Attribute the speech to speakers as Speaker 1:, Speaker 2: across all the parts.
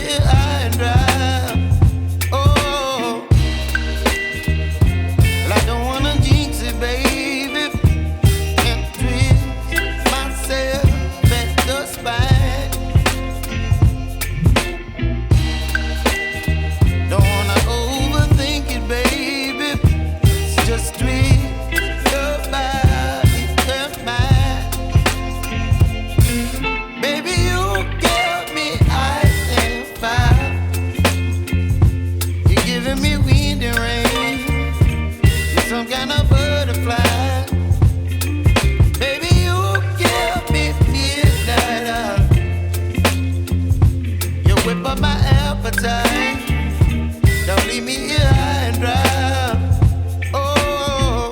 Speaker 1: here high and dry. Oh, well, I don't wanna jinx it, baby, and twist myself at the spine. Don't wanna overthink it, baby. It's just twist your body and mine. Baby, you give me ice and fire. You're giving me wind and rain. You're some kind of butterfly. Baby, you give me midnight. You whip up my appetite. Don't leave me here high and dry. Oh,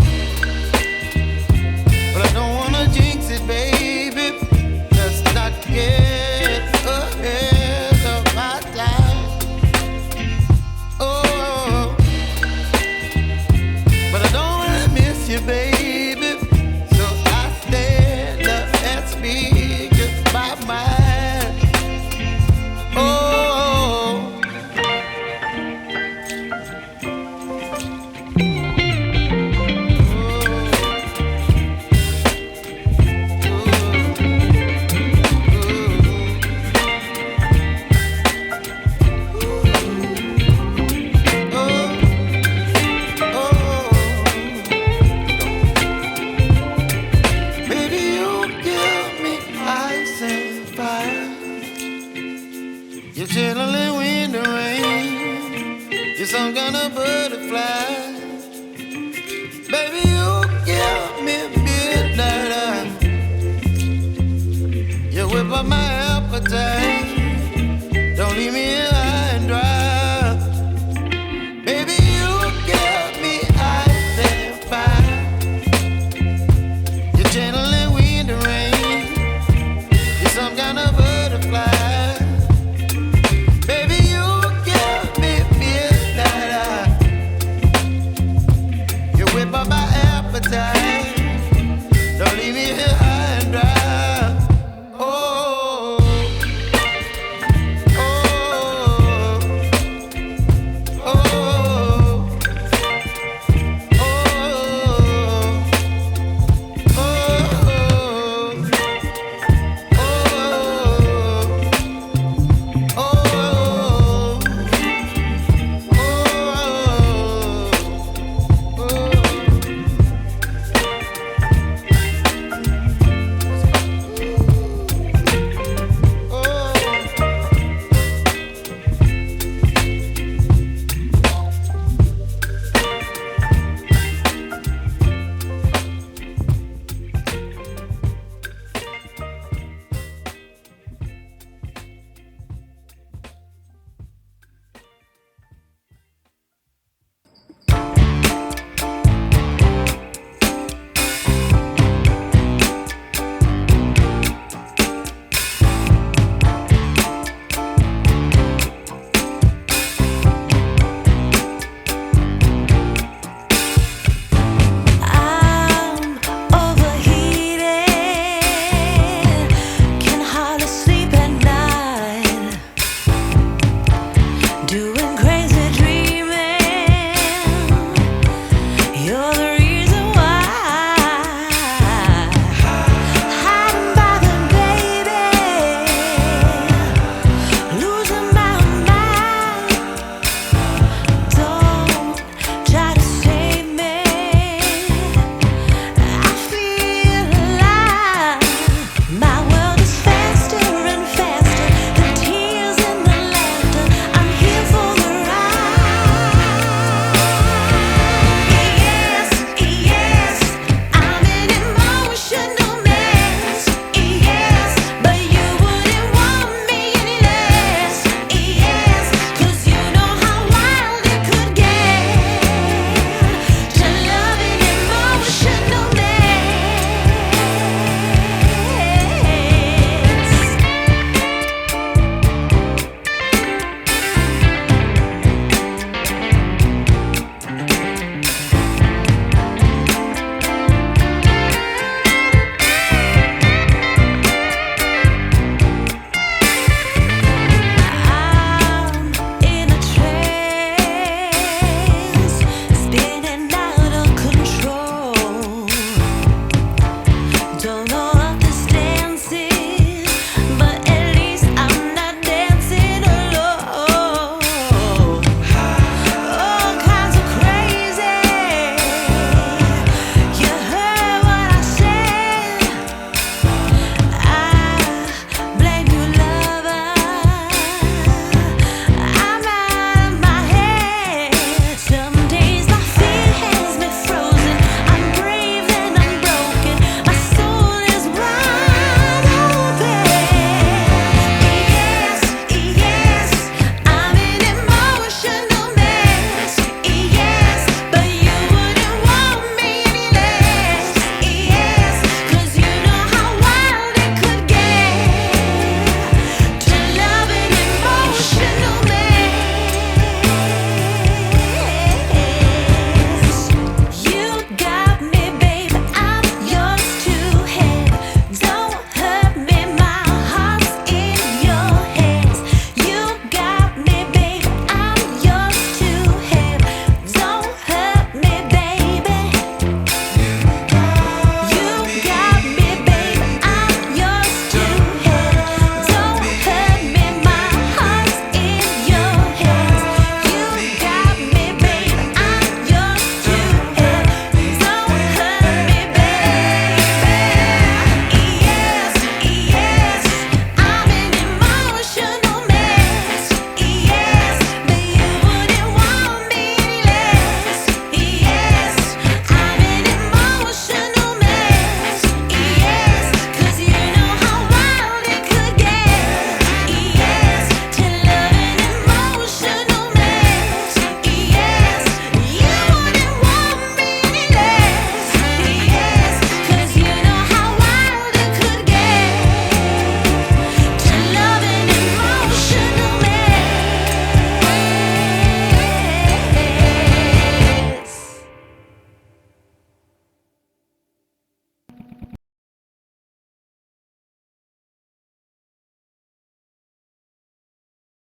Speaker 1: but I don't wanna jinx it, baby. Let's not get ahead of my time. Oh, but I don't wanna miss you, baby. So I stand up and speak my mind. Oh. Baby, you give me ice and fire. You're chilling wind and rain. You're some kind of butterfly. Baby, you give me midnight. You whip up my appetite.